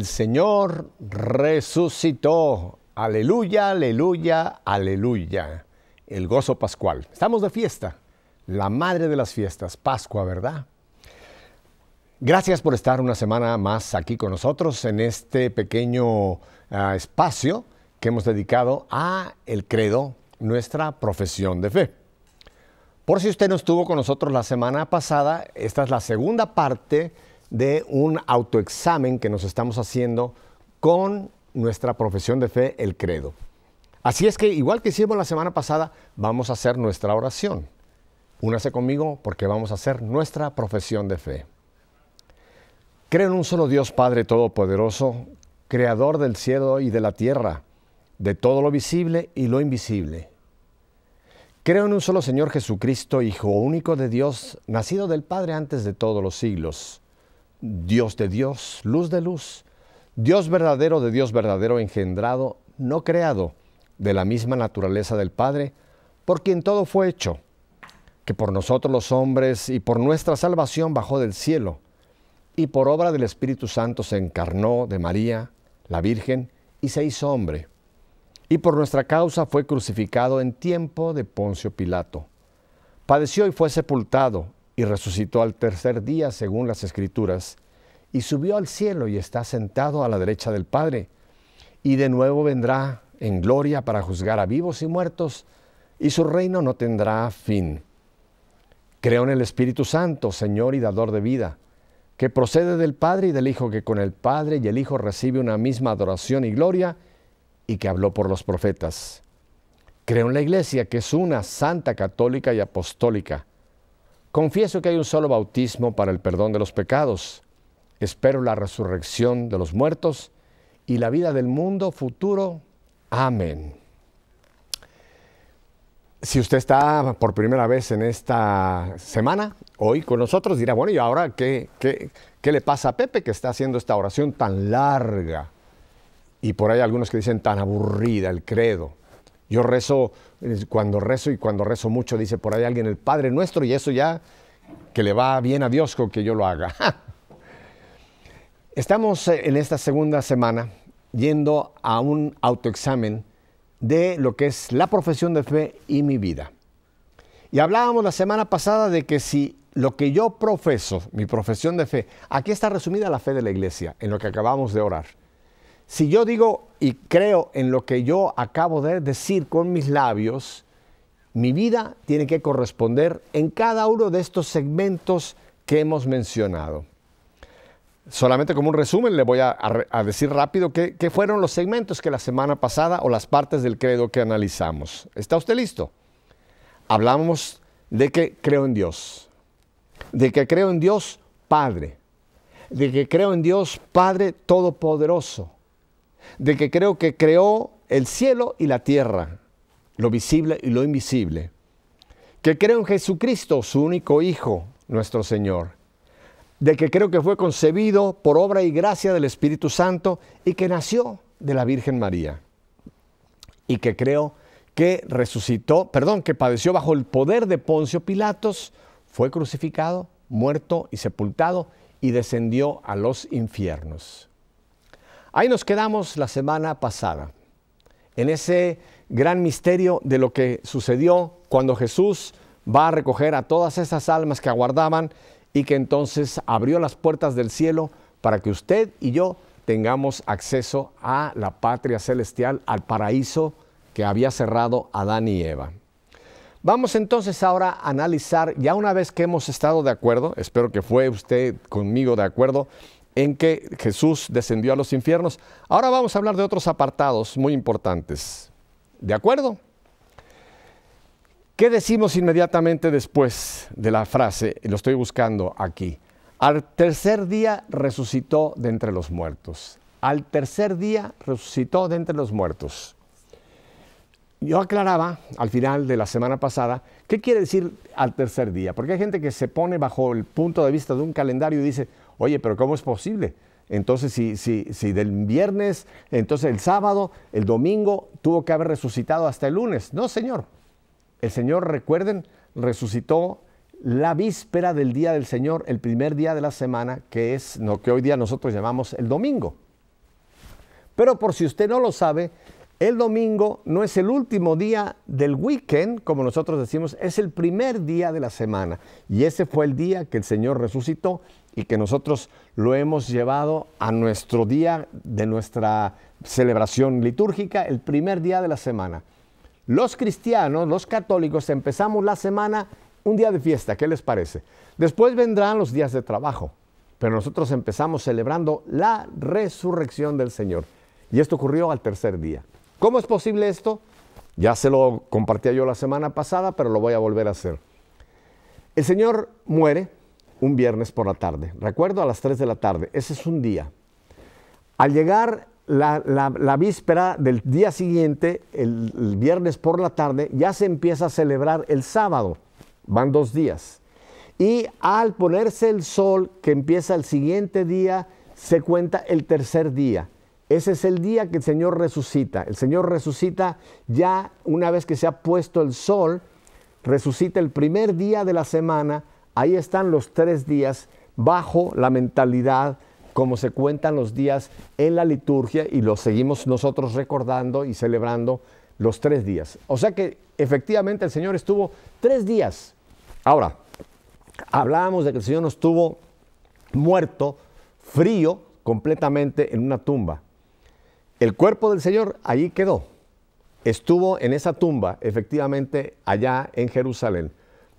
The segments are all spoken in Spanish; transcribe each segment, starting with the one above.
El Señor resucitó. Aleluya, aleluya, aleluya. El gozo pascual. Estamos de fiesta. La madre de las fiestas, Pascua, ¿verdad? Gracias por estar una semana más aquí con nosotros en este pequeño espacio que hemos dedicado a el credo, nuestra profesión de fe. Por si usted no estuvo con nosotros la semana pasada, esta es la segunda parte de un autoexamen que nos estamos haciendo con nuestra profesión de fe, el credo. Así es que, igual que hicimos la semana pasada, vamos a hacer nuestra oración. Únase conmigo porque vamos a hacer nuestra profesión de fe. Creo en un solo Dios Padre Todopoderoso, Creador del cielo y de la tierra, de todo lo visible y lo invisible. Creo en un solo Señor Jesucristo, Hijo único de Dios, nacido del Padre antes de todos los siglos. Dios de Dios, luz de luz, Dios verdadero de Dios verdadero, engendrado, no creado, de la misma naturaleza del Padre, por quien todo fue hecho, que por nosotros los hombres y por nuestra salvación bajó del cielo, y por obra del Espíritu Santo se encarnó de María, la Virgen, y se hizo hombre. Y por nuestra causa fue crucificado en tiempo de Poncio Pilato. Padeció y fue sepultado, y resucitó al tercer día según las Escrituras, y subió al cielo y está sentado a la derecha del Padre, y de nuevo vendrá en gloria para juzgar a vivos y muertos, y su reino no tendrá fin. Creo en el Espíritu Santo, Señor y dador de vida, que procede del Padre y del Hijo, que con el Padre y el Hijo recibe una misma adoración y gloria, y que habló por los profetas. Creo en la Iglesia, que es una, santa, católica y apostólica. Confieso que hay un solo bautismo para el perdón de los pecados. Espero la resurrección de los muertos y la vida del mundo futuro. Amén. Si usted está por primera vez en esta semana, hoy con nosotros, dirá, bueno, ¿y ahora qué le pasa a Pepe que está haciendo esta oración tan larga? Y por ahí algunos que dicen tan aburrida, el credo. Yo rezo, cuando rezo mucho, dice por ahí alguien, el Padre Nuestro, y eso ya que le va bien a Dios con que yo lo haga. Estamos en esta segunda semana yendo a un autoexamen de lo que es la profesión de fe y mi vida. Y hablábamos la semana pasada de que si lo que yo profeso, mi profesión de fe, aquí está resumida la fe de la Iglesia, en lo que acabamos de orar. Si yo digo y creo en lo que yo acabo de decir con mis labios, mi vida tiene que corresponder en cada uno de estos segmentos que hemos mencionado. Solamente como un resumen le voy a decir rápido qué fueron los segmentos que la semana pasada o las partes del credo que analizamos. ¿Está usted listo? Hablamos de que creo en Dios, de que creo en Dios Padre, de que creo en Dios Padre Todopoderoso, de que creo que creó el cielo y la tierra, lo visible y lo invisible, que creo en Jesucristo, su único Hijo, nuestro Señor, de que creo que fue concebido por obra y gracia del Espíritu Santo y que nació de la Virgen María, y que creo que que padeció bajo el poder de Poncio Pilatos, fue crucificado, muerto y sepultado y descendió a los infiernos. Ahí nos quedamos la semana pasada, en ese gran misterio de lo que sucedió cuando Jesús va a recoger a todas esas almas que aguardaban y que entonces abrió las puertas del cielo para que usted y yo tengamos acceso a la patria celestial, al paraíso que había cerrado Adán y Eva. Vamos entonces ahora a analizar, ya una vez que hemos estado de acuerdo, espero que fue usted conmigo de acuerdo, en que Jesús descendió a los infiernos. Ahora vamos a hablar de otros apartados muy importantes. ¿De acuerdo? ¿Qué decimos inmediatamente después de la frase? Lo estoy buscando aquí. Al tercer día resucitó de entre los muertos. Al tercer día resucitó de entre los muertos. Yo aclaraba al final de la semana pasada, ¿qué quiere decir al tercer día? Porque hay gente que se pone bajo el punto de vista de un calendario y dice, oye, pero ¿cómo es posible? Entonces, si del viernes, entonces el sábado, el domingo, tuvo que haber resucitado hasta el lunes. No, Señor. El Señor, recuerden, resucitó la víspera del día del Señor, el primer día de la semana, que es lo que hoy día nosotros llamamos el domingo. Pero por si usted no lo sabe, el domingo no es el último día del weekend, como nosotros decimos, es el primer día de la semana. Y ese fue el día que el Señor resucitó y que nosotros lo hemos llevado a nuestro día de nuestra celebración litúrgica, el primer día de la semana. Los cristianos, los católicos, empezamos la semana un día de fiesta, ¿qué les parece? Después vendrán los días de trabajo, pero nosotros empezamos celebrando la resurrección del Señor. Y esto ocurrió al tercer día. ¿Cómo es posible esto? Ya se lo compartía yo la semana pasada, pero lo voy a volver a hacer. El Señor muere un viernes por la tarde. Recuerdo, a las 3 de la tarde. Ese es un día. Al llegar la víspera del día siguiente, el viernes por la tarde, ya se empieza a celebrar el sábado. Van 2 días. Y al ponerse el sol, que empieza el siguiente día, se cuenta el tercer día. Ese es el día que el Señor resucita. El Señor resucita ya una vez que se ha puesto el sol, resucita el primer día de la semana. Ahí están los 3 días bajo la mentalidad como se cuentan los días en la liturgia y los seguimos nosotros recordando y celebrando los 3 días. O sea que efectivamente el Señor estuvo 3 días. Ahora, hablábamos de que el Señor no estuvo muerto, frío, completamente en una tumba. El cuerpo del Señor allí quedó. Estuvo en esa tumba, efectivamente, allá en Jerusalén.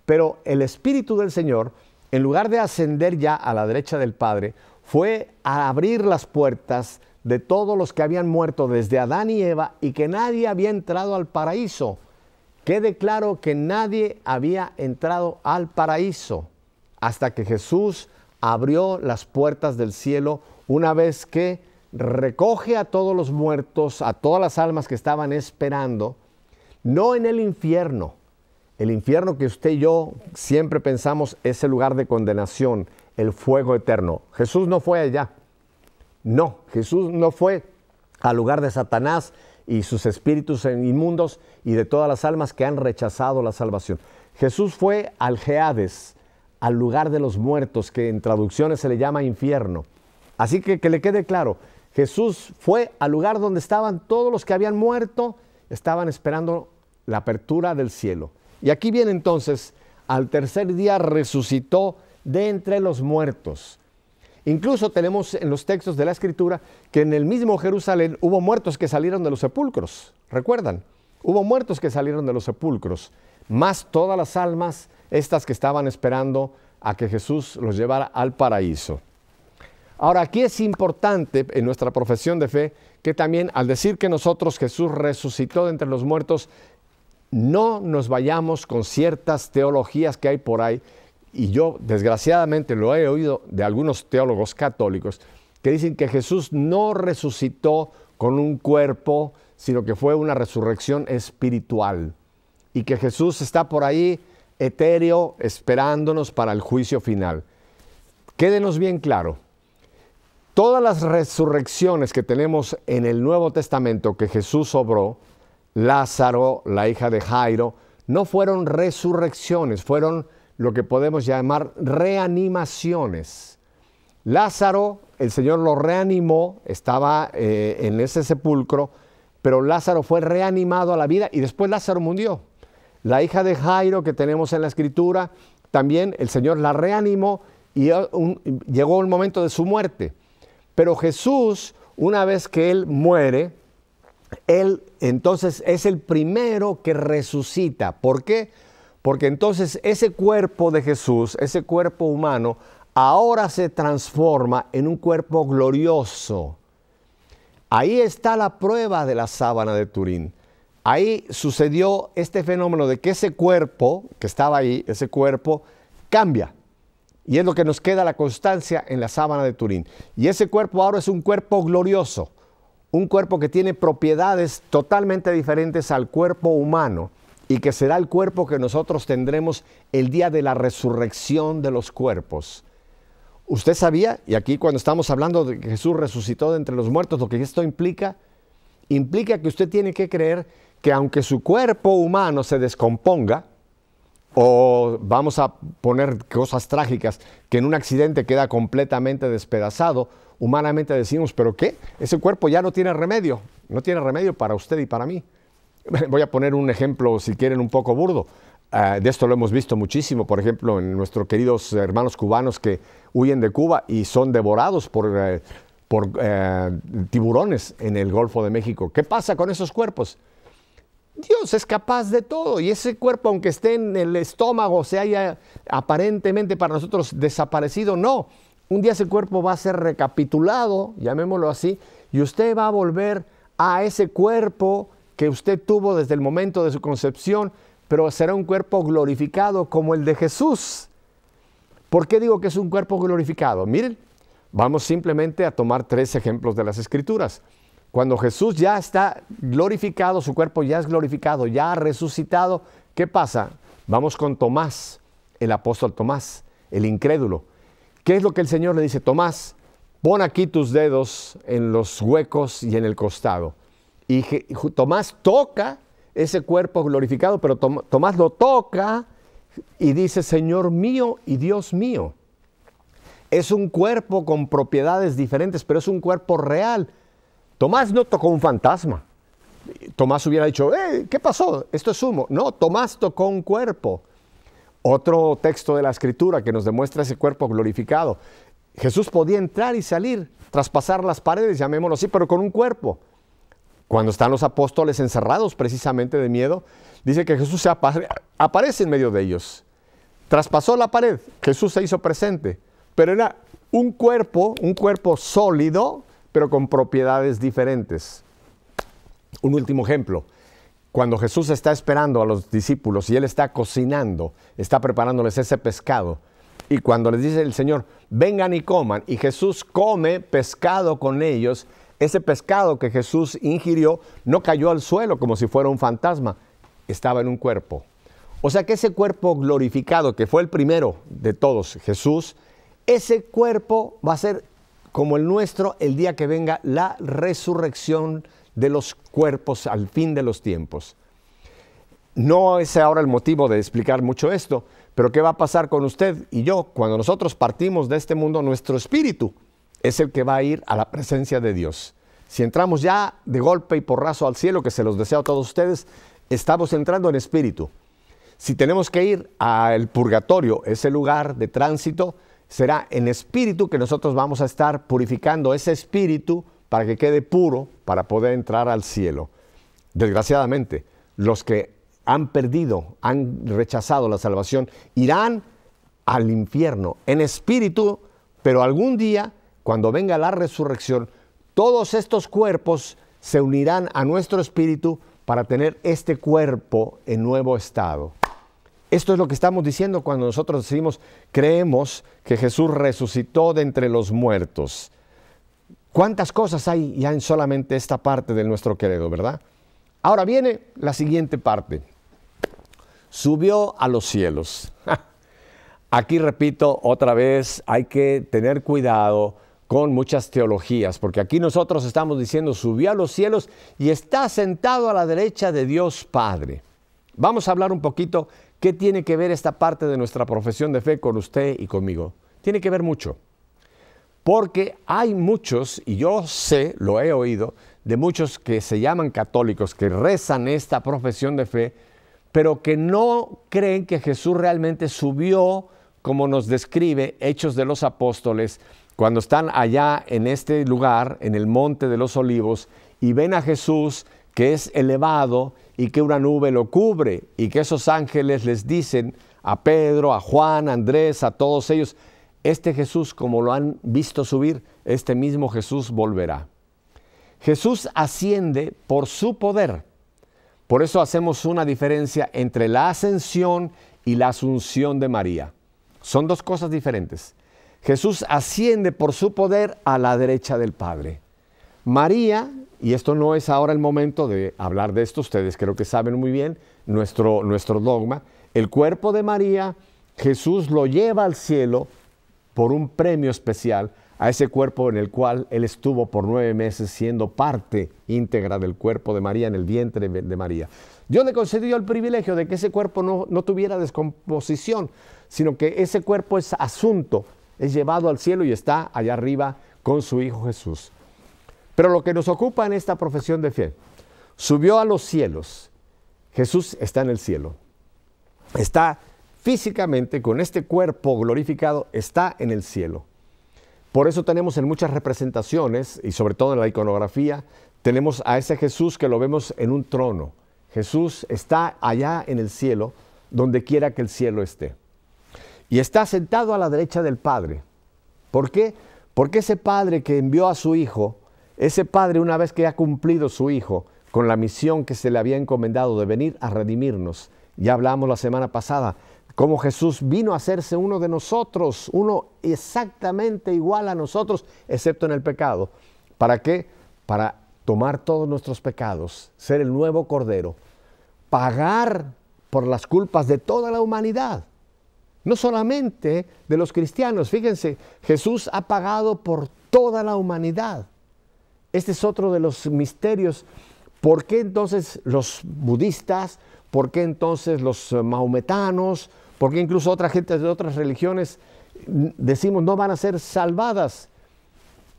Pero el Espíritu del Señor, en lugar de ascender ya a la derecha del Padre, fue a abrir las puertas de todos los que habían muerto desde Adán y Eva y que nadie había entrado al paraíso. Quede claro que nadie había entrado al paraíso hasta que Jesús abrió las puertas del cielo una vez que recoge a todos los muertos, a todas las almas que estaban esperando, no en el infierno. El infierno que usted y yo siempre pensamos es el lugar de condenación, el fuego eterno. Jesús no fue allá. No, Jesús no fue al lugar de Satanás y sus espíritus inmundos y de todas las almas que han rechazado la salvación. Jesús fue al Hades, al lugar de los muertos, que en traducciones se le llama infierno. Así que le quede claro, Jesús fue al lugar donde estaban todos los que habían muerto, estaban esperando la apertura del cielo. Y aquí viene entonces, al tercer día resucitó de entre los muertos. Incluso tenemos en los textos de la Escritura que en el mismo Jerusalén hubo muertos que salieron de los sepulcros. ¿Recuerdan? Hubo muertos que salieron de los sepulcros, más todas las almas, estas que estaban esperando a que Jesús los llevara al paraíso. Ahora, aquí es importante en nuestra profesión de fe que también al decir que nosotros Jesús resucitó de entre los muertos, no nos vayamos con ciertas teologías que hay por ahí, y yo desgraciadamente lo he oído de algunos teólogos católicos que dicen que Jesús no resucitó con un cuerpo, sino que fue una resurrección espiritual y que Jesús está por ahí etéreo esperándonos para el juicio final. Quédenos bien claro. Todas las resurrecciones que tenemos en el Nuevo Testamento que Jesús obró, Lázaro, la hija de Jairo, no fueron resurrecciones, fueron lo que podemos llamar reanimaciones. Lázaro, el Señor lo reanimó, estaba en ese sepulcro, pero Lázaro fue reanimado a la vida y después Lázaro murió. La hija de Jairo que tenemos en la Escritura, también el Señor la reanimó y llegó el momento de su muerte. Pero Jesús, una vez que Él muere, Él entonces es el primero que resucita. ¿Por qué? Porque entonces ese cuerpo de Jesús, ese cuerpo humano, ahora se transforma en un cuerpo glorioso. Ahí está la prueba de la sábana de Turín. Ahí sucedió este fenómeno de que ese cuerpo que estaba ahí, ese cuerpo cambia. Y es lo que nos queda la constancia en la sábana de Turín. Y ese cuerpo ahora es un cuerpo glorioso, un cuerpo que tiene propiedades totalmente diferentes al cuerpo humano y que será el cuerpo que nosotros tendremos el día de la resurrección de los cuerpos. ¿Usted sabía? Y aquí cuando estamos hablando de que Jesús resucitó de entre los muertos, lo que esto implica que usted tiene que creer que aunque su cuerpo humano se descomponga, O vamos a poner cosas trágicas, que en un accidente queda completamente despedazado. Humanamente decimos, ¿pero qué? Ese cuerpo ya no tiene remedio para usted y para mí. Voy a poner un ejemplo, si quieren, un poco burdo. De esto lo hemos visto muchísimo, por ejemplo, en nuestros queridos hermanos cubanos que huyen de Cuba y son devorados por tiburones en el Golfo de México. ¿Qué pasa con esos cuerpos? Dios es capaz de todo, y ese cuerpo, aunque esté en el estómago, se haya aparentemente para nosotros desaparecido, no. Un día ese cuerpo va a ser recapitulado, llamémoslo así, y usted va a volver a ese cuerpo que usted tuvo desde el momento de su concepción, pero será un cuerpo glorificado como el de Jesús. ¿Por qué digo que es un cuerpo glorificado? Miren, vamos simplemente a tomar 3 ejemplos de las Escrituras. Cuando Jesús ya está glorificado, su cuerpo ya es glorificado, ya ha resucitado, ¿qué pasa? Vamos con Tomás, el apóstol Tomás, el incrédulo. ¿Qué es lo que el Señor le dice? Tomás, pon aquí tus dedos en los huecos y en el costado. Y Tomás toca ese cuerpo glorificado, pero Tomás lo toca y dice, Señor mío y Dios mío. Es un cuerpo con propiedades diferentes, pero es un cuerpo real. Tomás no tocó un fantasma. Tomás hubiera dicho, ¿qué pasó? Esto es humo. No, Tomás tocó un cuerpo. Otro texto de la Escritura que nos demuestra ese cuerpo glorificado. Jesús podía entrar y salir, traspasar las paredes, llamémoslo así, pero con un cuerpo. Cuando están los apóstoles encerrados precisamente de miedo, dice que Jesús se aparece en medio de ellos. Traspasó la pared, Jesús se hizo presente, pero era un cuerpo sólido, pero con propiedades diferentes. Un último ejemplo. Cuando Jesús está esperando a los discípulos y Él está cocinando, está preparándoles ese pescado, y cuando les dice el Señor, vengan y coman, y Jesús come pescado con ellos, ese pescado que Jesús ingirió no cayó al suelo como si fuera un fantasma, estaba en un cuerpo. O sea que ese cuerpo glorificado, que fue el primero de todos, Jesús, ese cuerpo va a ser como el nuestro el día que venga la resurrección de los cuerpos al fin de los tiempos. No es ahora el motivo de explicar mucho esto, pero ¿qué va a pasar con usted y yo? Cuando nosotros partimos de este mundo, nuestro espíritu es el que va a ir a la presencia de Dios. Si entramos ya de golpe y porrazo al cielo, que se los deseo a todos ustedes, estamos entrando en espíritu. Si tenemos que ir al purgatorio, ese lugar de tránsito, será en espíritu que nosotros vamos a estar purificando ese espíritu para que quede puro, para poder entrar al cielo. Desgraciadamente, los que han perdido, han rechazado la salvación, irán al infierno en espíritu, pero algún día, cuando venga la resurrección, todos estos cuerpos se unirán a nuestro espíritu para tener este cuerpo en nuevo estado. Esto es lo que estamos diciendo cuando nosotros decimos, creemos que Jesús resucitó de entre los muertos. ¿Cuántas cosas hay ya en solamente esta parte de nuestro credo, verdad? Ahora viene la siguiente parte. Subió a los cielos. Aquí repito otra vez, hay que tener cuidado con muchas teologías, porque aquí nosotros estamos diciendo, subió a los cielos y está sentado a la derecha de Dios Padre. Vamos a hablar un poquito qué tiene que ver esta parte de nuestra profesión de fe con usted y conmigo. Tiene que ver mucho, porque hay muchos, y yo sé, lo he oído, de muchos que se llaman católicos, que rezan esta profesión de fe, pero que no creen que Jesús realmente subió, como nos describe Hechos de los Apóstoles, cuando están allá en este lugar, en el Monte de los Olivos, y ven a Jesús que es elevado y que una nube lo cubre, y que esos ángeles les dicen a Pedro, a Juan, a Andrés, a todos ellos, este Jesús, como lo han visto subir, este mismo Jesús volverá. Jesús asciende por su poder. Por eso hacemos una diferencia entre la ascensión y la asunción de María. Son dos cosas diferentes. Jesús asciende por su poder a la derecha del Padre. María, y esto no es ahora el momento de hablar de esto, ustedes creo que saben muy bien nuestro dogma, el cuerpo de María, Jesús lo lleva al cielo por un premio especial a ese cuerpo en el cual Él estuvo por 9 meses siendo parte íntegra del cuerpo de María, en el vientre de María. Dios le concedió el privilegio de que ese cuerpo no tuviera descomposición, sino que ese cuerpo es asunto, es llevado al cielo y está allá arriba con su Hijo Jesús. Pero lo que nos ocupa en esta profesión de fe, subió a los cielos. Jesús está en el cielo. Está físicamente con este cuerpo glorificado, está en el cielo. Por eso tenemos en muchas representaciones, y sobre todo en la iconografía, tenemos a ese Jesús que lo vemos en un trono. Jesús está allá en el cielo, donde quiera que el cielo esté. Y está sentado a la derecha del Padre. ¿Por qué? Porque ese Padre que envió a su Hijo, ese Padre, una vez que ha cumplido su Hijo con la misión que se le había encomendado de venir a redimirnos, ya hablamos la semana pasada, cómo Jesús vino a hacerse uno de nosotros, uno exactamente igual a nosotros, excepto en el pecado. ¿Para qué? Para tomar todos nuestros pecados, ser el nuevo Cordero, pagar por las culpas de toda la humanidad, no solamente de los cristianos. Fíjense, Jesús ha pagado por toda la humanidad. Este es otro de los misterios. ¿Por qué entonces los budistas? ¿Por qué entonces los mahometanos? ¿Por qué incluso otra gente de otras religiones decimos no van a ser salvadas?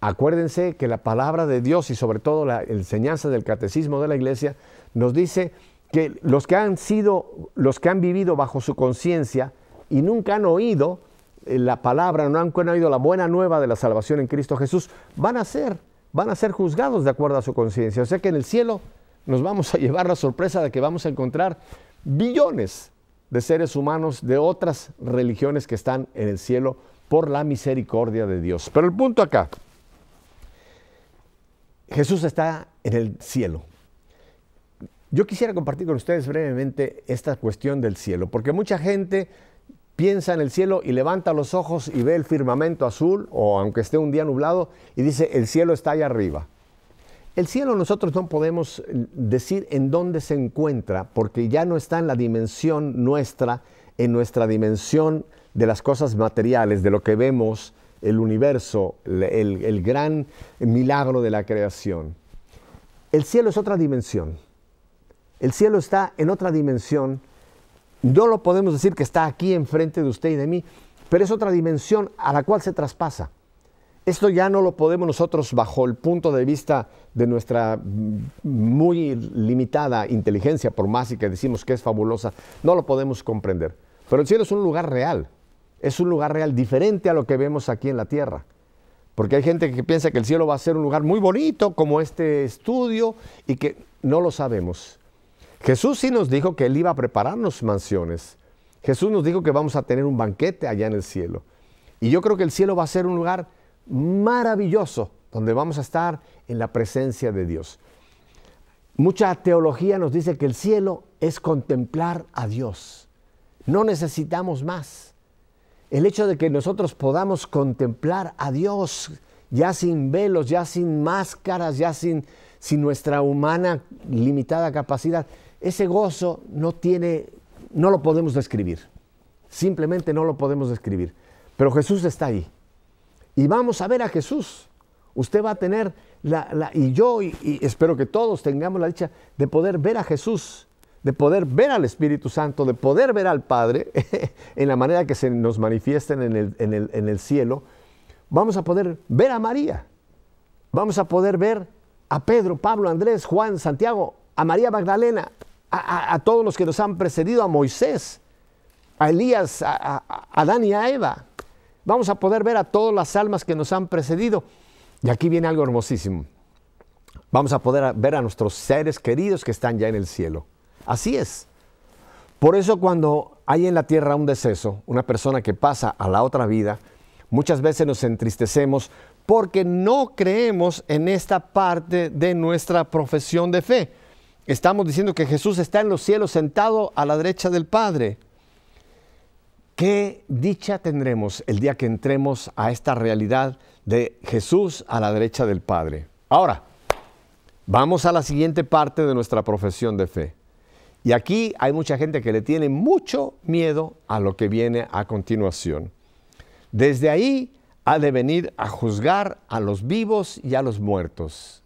Acuérdense que la palabra de Dios y sobre todo la enseñanza del catecismo de la Iglesia nos dice que los que han vivido bajo su conciencia y nunca han oído la palabra, no han oído la buena nueva de la salvación en Cristo Jesús, van a ser juzgados de acuerdo a su conciencia. O sea que en el cielo nos vamos a llevar la sorpresa de que vamos a encontrar billones de seres humanos de otras religiones que están en el cielo por la misericordia de Dios. Pero el punto acá, Jesús está en el cielo. Yo quisiera compartir con ustedes brevemente esta cuestión del cielo, porque mucha gente piensa en el cielo y levanta los ojos y ve el firmamento azul, o aunque esté un día nublado, y dice, el cielo está allá arriba. El cielo nosotros no podemos decir en dónde se encuentra, porque ya no está en la dimensión nuestra, en nuestra dimensión de las cosas materiales, de lo que vemos, el universo, el gran milagro de la creación. El cielo es otra dimensión. El cielo está en otra dimensión. No lo podemos decir que está aquí enfrente de usted y de mí, pero es otra dimensión a la cual se traspasa. Esto ya no lo podemos nosotros, bajo el punto de vista de nuestra muy limitada inteligencia, por más y que decimos que es fabulosa, no lo podemos comprender. Pero el cielo es un lugar real diferente a lo que vemos aquí en la tierra. Porque hay gente que piensa que el cielo va a ser un lugar muy bonito, como este estudio, y que no lo sabemos. Jesús sí nos dijo que Él iba a prepararnos mansiones. Jesús nos dijo que vamos a tener un banquete allá en el cielo. Y yo creo que el cielo va a ser un lugar maravilloso, donde vamos a estar en la presencia de Dios. Mucha teología nos dice que el cielo es contemplar a Dios. No necesitamos más. El hecho de que nosotros podamos contemplar a Dios, ya sin velos, ya sin máscaras, ya sin nuestra humana limitada capacidad, ese gozo no lo podemos describir. Simplemente no lo podemos describir. Pero Jesús está ahí. Y vamos a ver a Jesús. Usted va a tener, y espero que todos tengamos la dicha de poder ver a Jesús, de poder ver al Espíritu Santo, de poder ver al Padre en la manera que se nos manifiesten en el cielo. Vamos a poder ver a María. Vamos a poder ver a Pedro, Pablo, Andrés, Juan, Santiago, a María Magdalena, a todos los que nos han precedido, a Moisés, a Elías, a Adán y a Eva. Vamos a poder ver a todas las almas que nos han precedido. Y aquí viene algo hermosísimo. Vamos a poder ver a nuestros seres queridos que están ya en el cielo. Así es. Por eso cuando hay en la tierra un deceso, una persona que pasa a la otra vida, muchas veces nos entristecemos porque no creemos en esta parte de nuestra profesión de fe. Estamos diciendo que Jesús está en los cielos sentado a la derecha del Padre. ¿Qué dicha tendremos el día que entremos a esta realidad de Jesús a la derecha del Padre? Ahora, vamos a la siguiente parte de nuestra profesión de fe. Y aquí hay mucha gente que le tiene mucho miedo a lo que viene a continuación. Desde ahí ha de venir a juzgar a los vivos y a los muertos.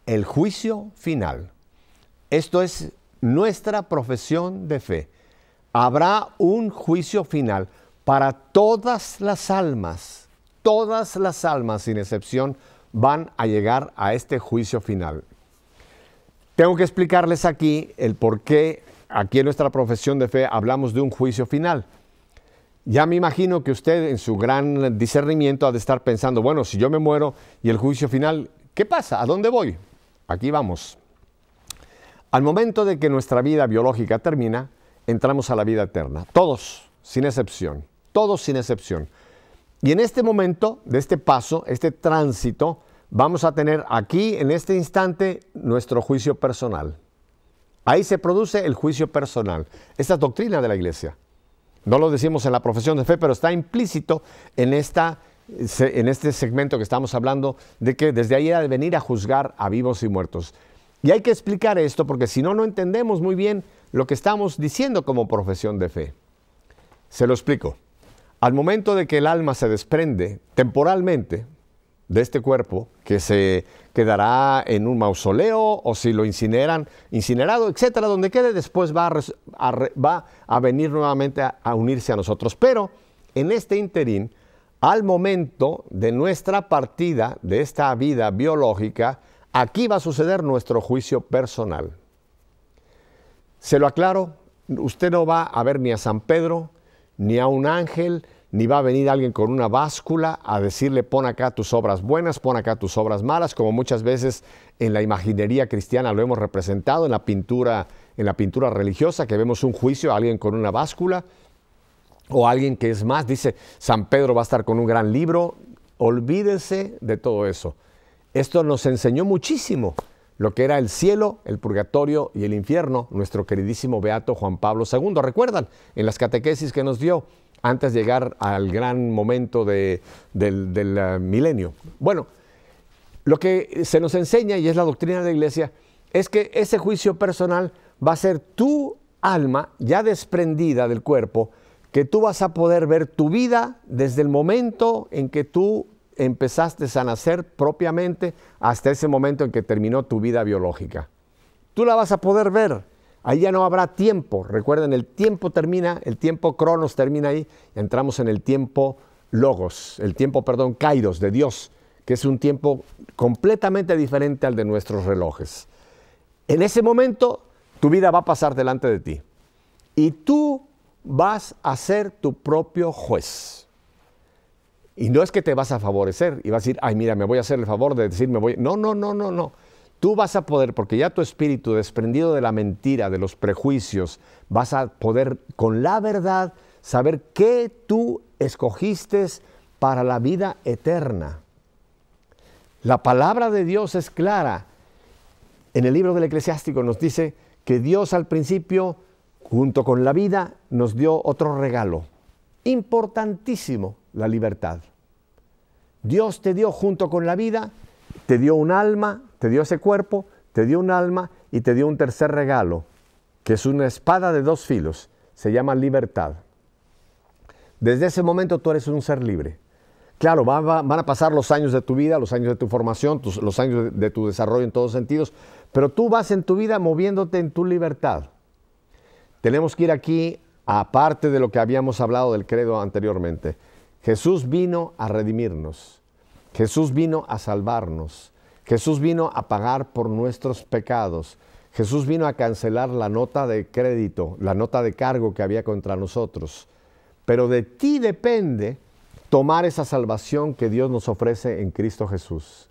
El juicio final. Esto es nuestra profesión de fe. Habrá un juicio final para todas las almas sin excepción van a llegar a este juicio final. Tengo que explicarles aquí el por qué aquí en nuestra profesión de fe hablamos de un juicio final. Ya me imagino que usted en su gran discernimiento ha de estar pensando, bueno, si yo me muero y el juicio final, ¿qué pasa? ¿A dónde voy? Aquí vamos. Al momento de que nuestra vida biológica termina, entramos a la vida eterna. Todos, sin excepción. Todos sin excepción. Y en este momento, de este paso, este tránsito, vamos a tener aquí, en este instante, nuestro juicio personal. Ahí se produce el juicio personal. Esta es doctrina de la iglesia. No lo decimos en la profesión de fe, pero está implícito en este segmento que estamos hablando, de que desde ahí ha de venir a juzgar a vivos y muertos. Y hay que explicar esto, porque si no, no entendemos muy bien lo que estamos diciendo como profesión de fe. Se lo explico. Al momento de que el alma se desprende temporalmente de este cuerpo, que se quedará en un mausoleo o si lo incineran, incinerado, etcétera, donde quede, después va a venir nuevamente a unirse a nosotros. Pero en este interín, al momento de nuestra partida de esta vida biológica, aquí va a suceder nuestro juicio personal. Se lo aclaro, usted no va a ver ni a San Pedro, ni a un ángel, ni va a venir alguien con una báscula a decirle pon acá tus obras buenas, pon acá tus obras malas, como muchas veces en la imaginería cristiana lo hemos representado, en la pintura religiosa, que vemos un juicio a alguien con una báscula, o alguien que es más, dice San Pedro va a estar con un gran libro. Olvídese de todo eso. Esto nos enseñó muchísimo lo que era el cielo, el purgatorio y el infierno, nuestro queridísimo beato Juan Pablo II. ¿Recuerdan? En las catequesis que nos dio antes de llegar al gran momento del milenio. Bueno, lo que se nos enseña, y es la doctrina de la iglesia, es que ese juicio personal va a ser tu alma ya desprendida del cuerpo, que tú vas a poder ver tu vida desde el momento en que tú empezaste a nacer propiamente hasta ese momento en que terminó tu vida biológica. Tú la vas a poder ver. Ahí ya no habrá tiempo. Recuerden, el tiempo termina, el tiempo cronos termina ahí. Entramos en el tiempo logos, el tiempo, kairos, de Dios, que es un tiempo completamente diferente al de nuestros relojes. En ese momento, tu vida va a pasar delante de ti. Y tú vas a ser tu propio juez. Y no es que te vas a favorecer y vas a decir, ay, mira, me voy a hacer el favor de decir, No. Tú vas a poder, porque ya tu espíritu, desprendido de la mentira, de los prejuicios, vas a poder, con la verdad, saber qué tú escogiste para la vida eterna. La palabra de Dios es clara. En el libro del Eclesiástico nos dice que Dios al principio, junto con la vida, nos dio otro regalo. Importantísimo, la libertad. Dios te dio junto con la vida, te dio un alma, te dio ese cuerpo, te dio un alma y te dio un tercer regalo, que es una espada de dos filos, se llama libertad. Desde ese momento tú eres un ser libre. Claro, van a pasar los años de tu vida, los años de tu formación, los años de tu desarrollo en todos sentidos, pero tú vas en tu vida moviéndote en tu libertad. Tenemos que ir aquí, aparte de lo que habíamos hablado del credo anteriormente. Jesús vino a redimirnos. Jesús vino a salvarnos. Jesús vino a pagar por nuestros pecados. Jesús vino a cancelar la nota de crédito, la nota de cargo que había contra nosotros. Pero de ti depende tomar esa salvación que Dios nos ofrece en Cristo Jesús.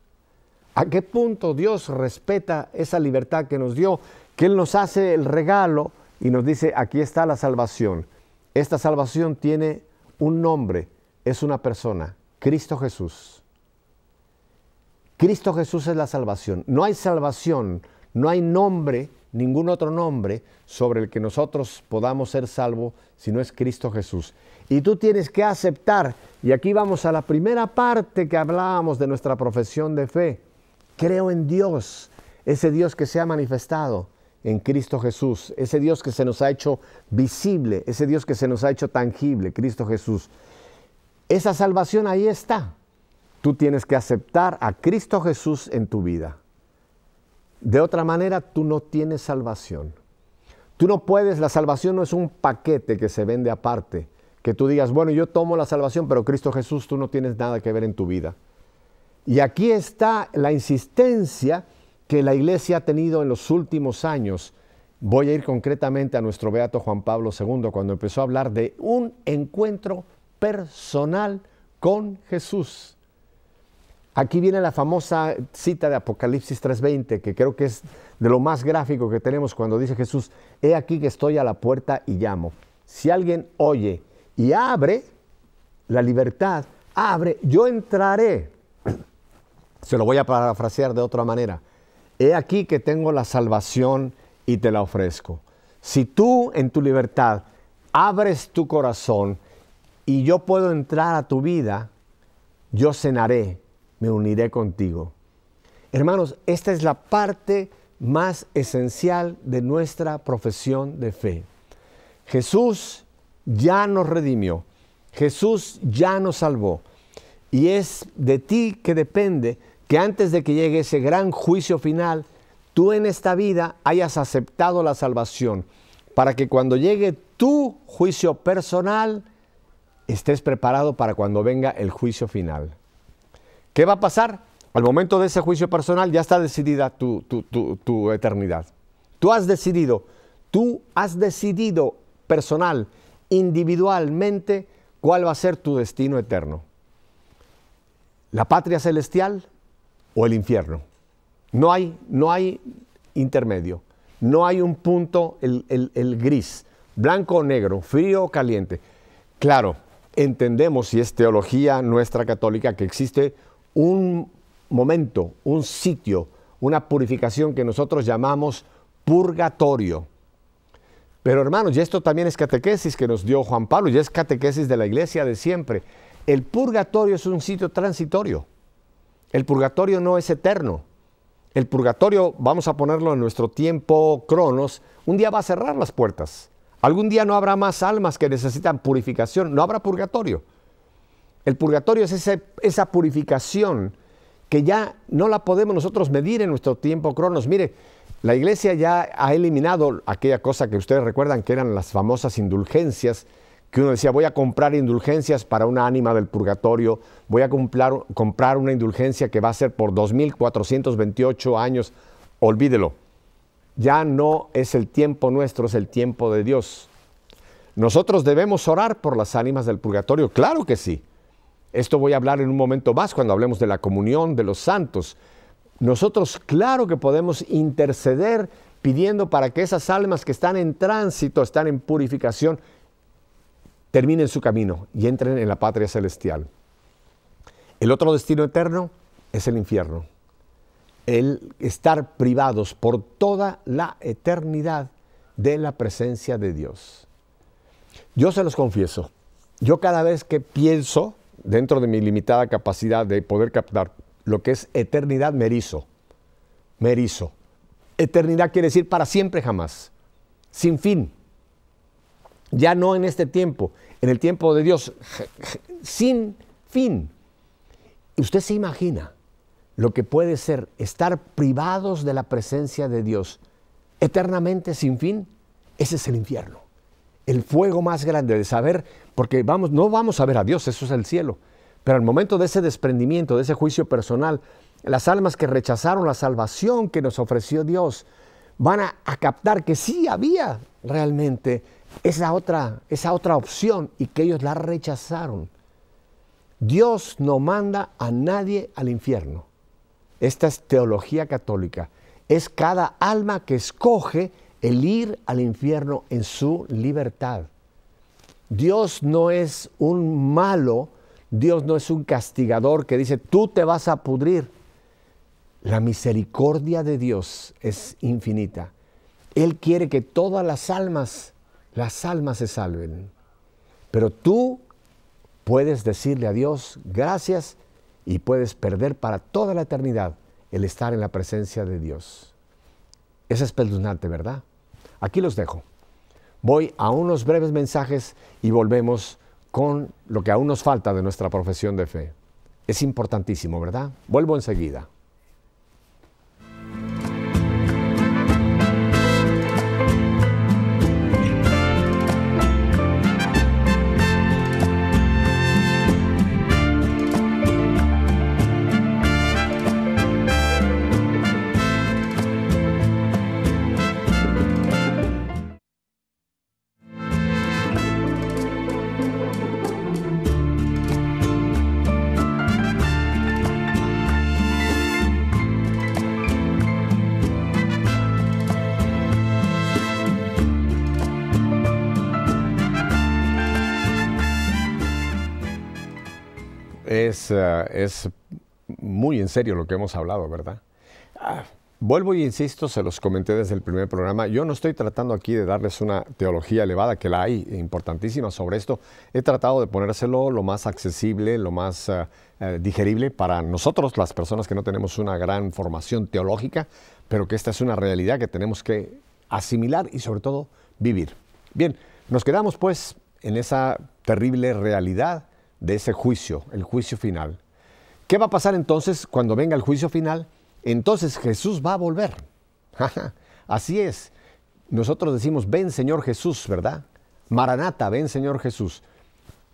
¿A qué punto Dios respeta esa libertad que nos dio? Que Él nos hace el regalo y nos dice, aquí está la salvación. Esta salvación tiene un nombre, es una persona, Cristo Jesús. Cristo Jesús es la salvación. No hay salvación, no hay nombre, ningún otro nombre sobre el que nosotros podamos ser salvos si no es Cristo Jesús. Y tú tienes que aceptar, y aquí vamos a la primera parte que hablábamos de nuestra profesión de fe. Creo en Dios, ese Dios que se ha manifestado en Cristo Jesús, ese Dios que se nos ha hecho visible, ese Dios que se nos ha hecho tangible, Cristo Jesús. Esa salvación ahí está. Tú tienes que aceptar a Cristo Jesús en tu vida. De otra manera, tú no tienes salvación. Tú no puedes, la salvación no es un paquete que se vende aparte. Que tú digas, bueno, yo tomo la salvación, pero Cristo Jesús, tú no tienes nada que ver en tu vida. Y aquí está la insistencia que la iglesia ha tenido en los últimos años. Voy a ir concretamente a nuestro beato Juan Pablo II, cuando empezó a hablar de un encuentro personal con Jesús. Aquí viene la famosa cita de Apocalipsis 3:20, que creo que es de lo más gráfico que tenemos cuando dice Jesús, he aquí que estoy a la puerta y llamo. Si alguien oye y abre, la libertad, abre, yo entraré. Se lo voy a parafrasear de otra manera. He aquí que tengo la salvación y te la ofrezco. Si tú en tu libertad abres tu corazón y yo puedo entrar a tu vida, yo cenaré, me uniré contigo. Hermanos, esta es la parte más esencial de nuestra profesión de fe. Jesús ya nos redimió. Jesús ya nos salvó. Y es de ti que depende que antes de que llegue ese gran juicio final, tú en esta vida hayas aceptado la salvación, para que cuando llegue tu juicio personal, estés preparado para cuando venga el juicio final. ¿Qué va a pasar? Al momento de ese juicio personal ya está decidida tu eternidad. Tú has decidido personal, individualmente, cuál va a ser tu destino eterno. ¿La patria celestial o el infierno? No hay intermedio. No hay un punto, el gris, blanco o negro, frío o caliente. Claro, entendemos, y es teología nuestra católica, que existe un momento, un sitio, una purificación que nosotros llamamos purgatorio. Pero hermanos, y esto también es catequesis que nos dio Juan Pablo, y es catequesis de la iglesia de siempre. El purgatorio es un sitio transitorio. El purgatorio no es eterno. El purgatorio, vamos a ponerlo en nuestro tiempo cronos, un día va a cerrar las puertas. Algún día no habrá más almas que necesitan purificación, no habrá purgatorio. El purgatorio es esa purificación que ya no la podemos nosotros medir en nuestro tiempo cronos. Mire, la iglesia ya ha eliminado aquella cosa que ustedes recuerdan que eran las famosas indulgencias, que uno decía, voy a comprar indulgencias para una ánima del purgatorio, voy a comprar una indulgencia que va a ser por 2428 años. Olvídelo. Ya no es el tiempo nuestro, es el tiempo de Dios. ¿Nosotros debemos orar por las ánimas del purgatorio? Claro que sí. Esto voy a hablar en un momento más cuando hablemos de la comunión de los santos. Nosotros claro que podemos interceder pidiendo para que esas almas que están en tránsito, están en purificación, terminen su camino y entren en la patria celestial. El otro destino eterno es el infierno. El estar privados por toda la eternidad de la presencia de Dios. Yo se los confieso, yo cada vez que pienso, dentro de mi limitada capacidad de poder captar lo que es eternidad, me erizo. Me erizo. Eternidad quiere decir para siempre jamás, sin fin. Ya no en este tiempo, en el tiempo de Dios, sin fin. ¿Usted se imagina lo que puede ser estar privados de la presencia de Dios eternamente sin fin? Ese es el infierno. El fuego más grande de saber, porque no vamos a ver a Dios, eso es el cielo. Pero al momento de ese desprendimiento, de ese juicio personal, las almas que rechazaron la salvación que nos ofreció Dios van a captar que sí había realmente esa otra opción y que ellos la rechazaron. Dios no manda a nadie al infierno. Esta es teología católica. Es cada alma que escoge el ir al infierno en su libertad. Dios no es un malo, Dios no es un castigador que dice, tú te vas a pudrir. La misericordia de Dios es infinita. Él quiere que todas las almas se salven. Pero tú puedes decirle a Dios gracias y puedes perder para toda la eternidad el estar en la presencia de Dios. Es espeluznante, ¿verdad? Aquí los dejo. Voy a unos breves mensajes y volvemos con lo que aún nos falta de nuestra profesión de fe. Es importantísimo, ¿verdad? Vuelvo enseguida. Es muy en serio lo que hemos hablado, ¿verdad? Vuelvo y insisto, se los comenté desde el primer programa, yo no estoy tratando aquí de darles una teología elevada, que la hay importantísima sobre esto. He tratado de ponérselo lo más accesible, lo más digerible para nosotros, las personas que no tenemos una gran formación teológica, pero que esta es una realidad que tenemos que asimilar y sobre todo vivir. Bien, nos quedamos pues en esa terrible realidad de ese juicio, el juicio final. ¿Qué va a pasar entonces cuando venga el juicio final? Entonces Jesús va a volver. Así es. Nosotros decimos, ven Señor Jesús, ¿verdad? Maranata, ven Señor Jesús.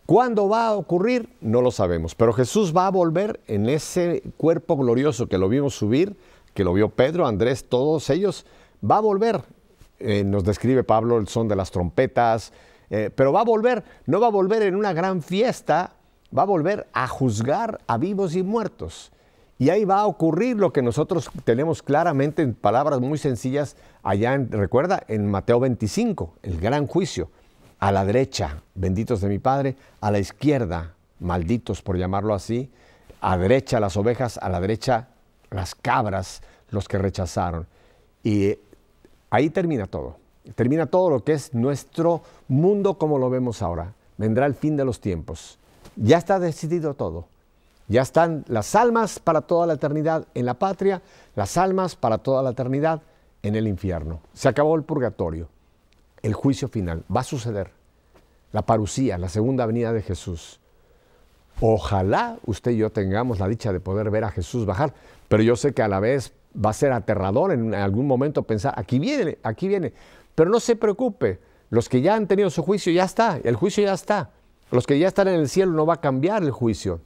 ¿Cuándo va a ocurrir? No lo sabemos, pero Jesús va a volver en ese cuerpo glorioso que lo vimos subir, que lo vio Pedro, Andrés, todos ellos, va a volver. Nos describe Pablo el son de las trompetas, pero va a volver, no va a volver en una gran fiesta, va a volver a juzgar a vivos y muertos. Y ahí va a ocurrir lo que nosotros tenemos claramente en palabras muy sencillas allá, recuerda, en Mateo 25, el gran juicio. A la derecha, benditos de mi Padre, a la izquierda, malditos por llamarlo así, a derecha las ovejas, a la derecha las cabras, los que rechazaron. Y ahí termina todo lo que es nuestro mundo como lo vemos ahora. Vendrá el fin de los tiempos. Ya está decidido todo. Ya están las almas para toda la eternidad en la patria, las almas para toda la eternidad en el infierno. Se acabó el purgatorio. El juicio final va a suceder. La parusía, la segunda venida de Jesús. Ojalá usted y yo tengamos la dicha de poder ver a Jesús bajar, pero yo sé que a la vez va a ser aterrador en algún momento pensar, aquí viene, pero no se preocupe, los que ya han tenido su juicio ya está, el juicio ya está, los que ya están en el cielo no va a cambiar el juicio,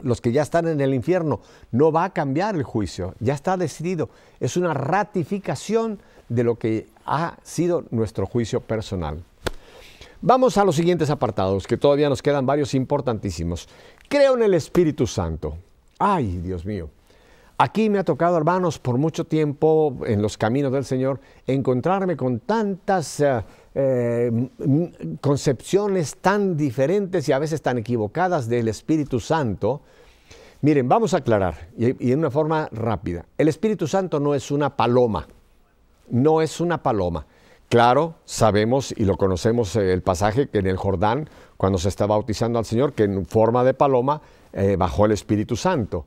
los que ya están en el infierno no va a cambiar el juicio, ya está decidido, es una ratificación de lo que ha sido nuestro juicio personal. Vamos a los siguientes apartados, que todavía nos quedan varios importantísimos. Creo en el Espíritu Santo. Ay, Dios mío. Aquí me ha tocado, hermanos, por mucho tiempo en los caminos del Señor, encontrarme con tantas concepciones tan diferentes y a veces tan equivocadas del Espíritu Santo. Miren, vamos a aclarar, y en una forma rápida. El Espíritu Santo no es una paloma. No es una paloma. Claro, sabemos y lo conocemos el pasaje que en el Jordán, cuando se está bautizando al Señor, que en forma de paloma bajó el Espíritu Santo.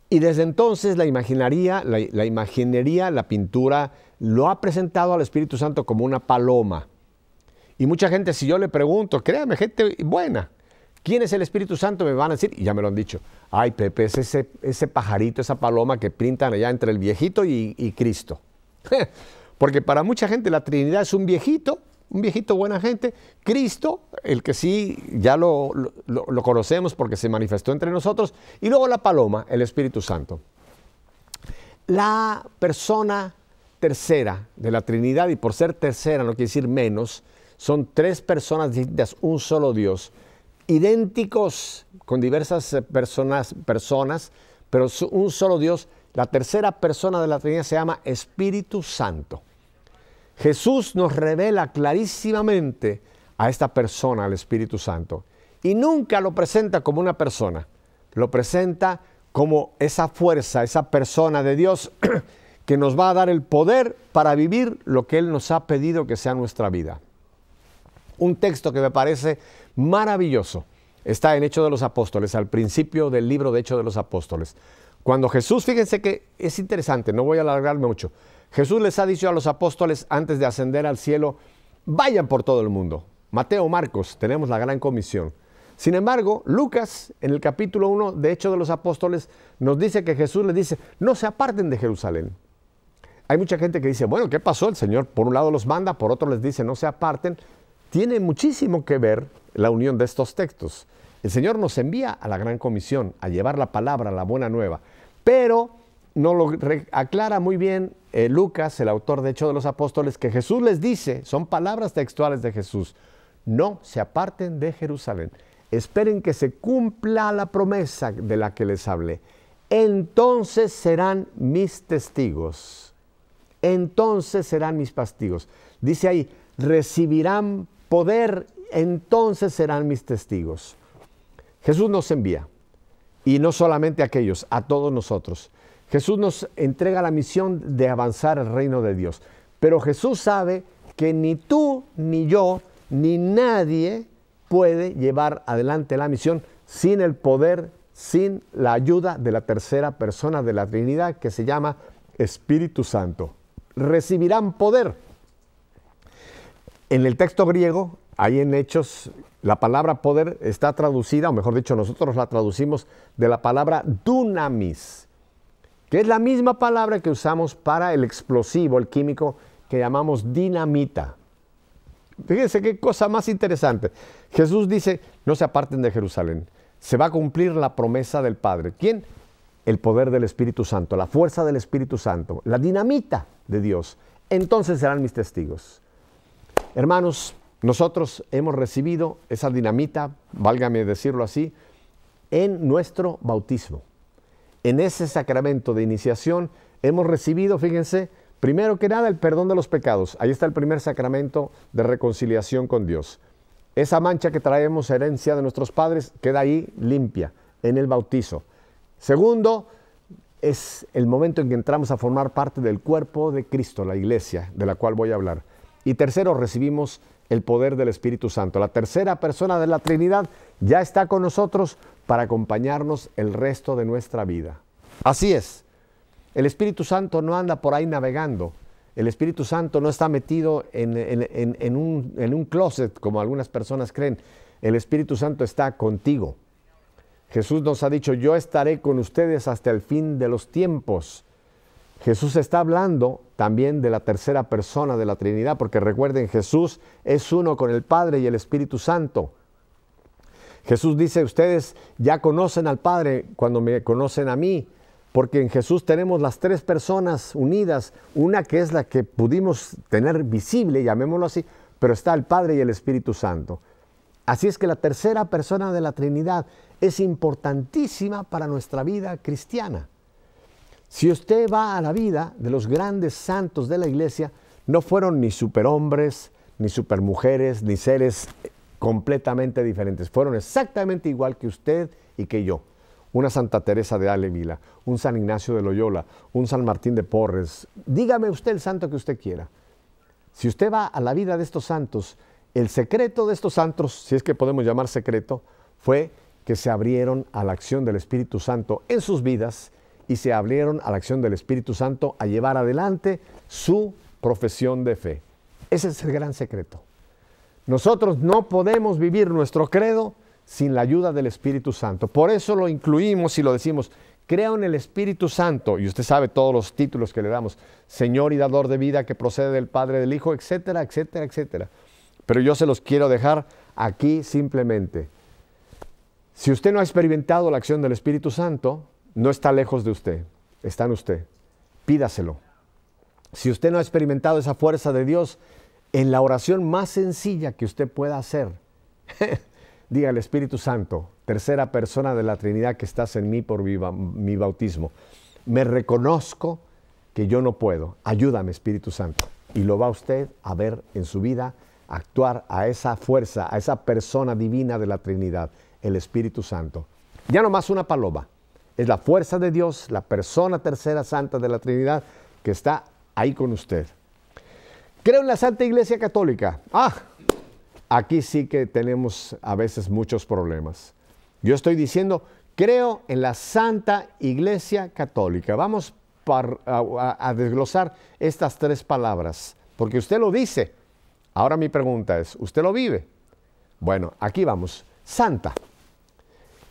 Y desde entonces la imaginería, la pintura, lo ha presentado al Espíritu Santo como una paloma. Y mucha gente, si yo le pregunto, créame, gente buena, ¿quién es el Espíritu Santo? Me van a decir, y ya me lo han dicho, ay Pepe, es ese pajarito, esa paloma que pintan allá entre el viejito y Cristo. Porque para mucha gente la Trinidad es un viejito buena gente, Cristo, el que sí ya lo conocemos porque se manifestó entre nosotros, y luego la paloma, el Espíritu Santo. La persona tercera de la Trinidad, y por ser tercera no quiere decir menos, son tres personas distintas, un solo Dios, idénticos con diversas personas, pero un solo Dios. La tercera persona de la Trinidad se llama Espíritu Santo. Jesús nos revela clarísimamente a esta persona, al Espíritu Santo, y nunca lo presenta como una persona, lo presenta como esa fuerza, esa persona de Dios que nos va a dar el poder para vivir lo que Él nos ha pedido que sea nuestra vida. Un texto que me parece maravilloso está en Hechos de los Apóstoles, al principio del libro de Hechos de los Apóstoles. Cuando Jesús, fíjense que es interesante, no voy a alargarme mucho, Jesús les ha dicho a los apóstoles antes de ascender al cielo, vayan por todo el mundo. Mateo, Marcos, tenemos la gran comisión. Sin embargo, Lucas, en el capítulo 1 de Hechos de los Apóstoles, nos dice que Jesús les dice, no se aparten de Jerusalén. Hay mucha gente que dice, bueno, ¿qué pasó? El Señor por un lado los manda, por otro les dice, no se aparten. Tiene muchísimo que ver la unión de estos textos. El Señor nos envía a la gran comisión, a llevar la palabra, la buena nueva. Pero nos lo aclara muy bien Lucas, el autor de Hechos de los Apóstoles, que Jesús les dice, son palabras textuales de Jesús, no se aparten de Jerusalén. Esperen que se cumpla la promesa de la que les hablé. Entonces serán mis testigos. Entonces serán mis testigos. Dice ahí, recibirán poder, entonces serán mis testigos. Jesús nos envía, y no solamente a aquellos, a todos nosotros. Jesús nos entrega la misión de avanzar el reino de Dios. Pero Jesús sabe que ni tú, ni yo, ni nadie puede llevar adelante la misión sin el poder, sin la ayuda de la tercera persona de la Trinidad, que se llama Espíritu Santo. Recibirán poder. En el texto griego, ahí en Hechos, la palabra poder está traducida, o mejor dicho, nosotros la traducimos de la palabra dunamis, que es la misma palabra que usamos para el explosivo, el químico, que llamamos dinamita. Fíjense qué cosa más interesante. Jesús dice, no se aparten de Jerusalén. Se va a cumplir la promesa del Padre. ¿Quién? El poder del Espíritu Santo, la fuerza del Espíritu Santo, la dinamita de Dios. Entonces serán mis testigos. Hermanos, nosotros hemos recibido esa dinamita, válgame decirlo así, en nuestro bautismo. En ese sacramento de iniciación hemos recibido, fíjense, primero que nada el perdón de los pecados. Ahí está el primer sacramento de reconciliación con Dios. Esa mancha que traemos, herencia de nuestros padres, queda ahí limpia en el bautizo. Segundo, es el momento en que entramos a formar parte del cuerpo de Cristo, la iglesia, de la cual voy a hablar. Y tercero, recibimos el poder del Espíritu Santo. La tercera persona de la Trinidad ya está con nosotros para acompañarnos el resto de nuestra vida. Así es. El Espíritu Santo no anda por ahí navegando. El Espíritu Santo no está metido en un closet, como algunas personas creen. El Espíritu Santo está contigo. Jesús nos ha dicho, yo estaré con ustedes hasta el fin de los tiempos. Jesús está hablando también de la tercera persona de la Trinidad, porque recuerden, Jesús es uno con el Padre y el Espíritu Santo. Jesús dice, ustedes ya conocen al Padre cuando me conocen a mí, porque en Jesús tenemos las tres personas unidas, una que es la que pudimos tener visible, llamémoslo así, pero está el Padre y el Espíritu Santo. Así es que la tercera persona de la Trinidad es importantísima para nuestra vida cristiana. Si usted va a la vida de los grandes santos de la iglesia, no fueron ni superhombres, ni supermujeres, ni seres completamente diferentes. Fueron exactamente igual que usted y que yo. Una Santa Teresa de Ávila, un San Ignacio de Loyola, un San Martín de Porres. Dígame usted el santo que usted quiera. Si usted va a la vida de estos santos, el secreto de estos santos, si es que podemos llamar secreto, fue que se abrieron a la acción del Espíritu Santo en sus vidas y se abrieron a la acción del Espíritu Santo a llevar adelante su profesión de fe. Ese es el gran secreto. Nosotros no podemos vivir nuestro credo sin la ayuda del Espíritu Santo. Por eso lo incluimos y lo decimos, creo en el Espíritu Santo, y usted sabe todos los títulos que le damos, Señor y dador de vida que procede del Padre, del Hijo, etcétera, etcétera, etcétera. Pero yo se los quiero dejar aquí simplemente. Si usted no ha experimentado la acción del Espíritu Santo, no está lejos de usted, está en usted. Pídaselo. Si usted no ha experimentado esa fuerza de Dios, en la oración más sencilla que usted pueda hacer, diga al Espíritu Santo, tercera persona de la Trinidad que estás en mí por mi bautismo. Me reconozco que yo no puedo. Ayúdame, Espíritu Santo. Y lo va usted a ver en su vida, actuar a esa fuerza, a esa persona divina de la Trinidad, el Espíritu Santo. Ya no más una paloma. Es la fuerza de Dios, la persona tercera santa de la Trinidad que está ahí con usted. Creo en la Santa Iglesia Católica. Aquí sí que tenemos a veces muchos problemas. Yo estoy diciendo, creo en la Santa Iglesia Católica. Vamos a desglosar estas tres palabras, porque usted lo dice. Ahora mi pregunta es, ¿usted lo vive? Bueno, aquí vamos. Santa.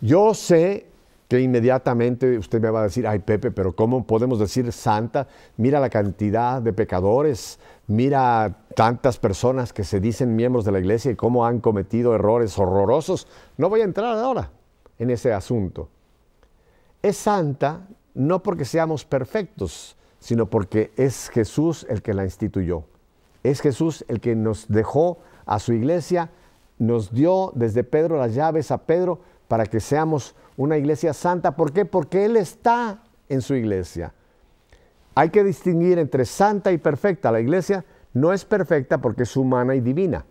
Yo sé que inmediatamente usted me va a decir, ay Pepe, pero ¿cómo podemos decir santa? Mira la cantidad de pecadores, mira tantas personas que se dicen miembros de la iglesia y cómo han cometido errores horrorosos. No voy a entrar ahora en ese asunto. Es santa no porque seamos perfectos, sino porque es Jesús el que la instituyó. Es Jesús el que nos dejó a su iglesia, nos dio desde Pedro las llaves a Pedro para que seamos una iglesia santa. ¿Por qué? Porque Él está en su iglesia. Hay que distinguir entre santa y perfecta. La iglesia no es perfecta porque es humana y divina.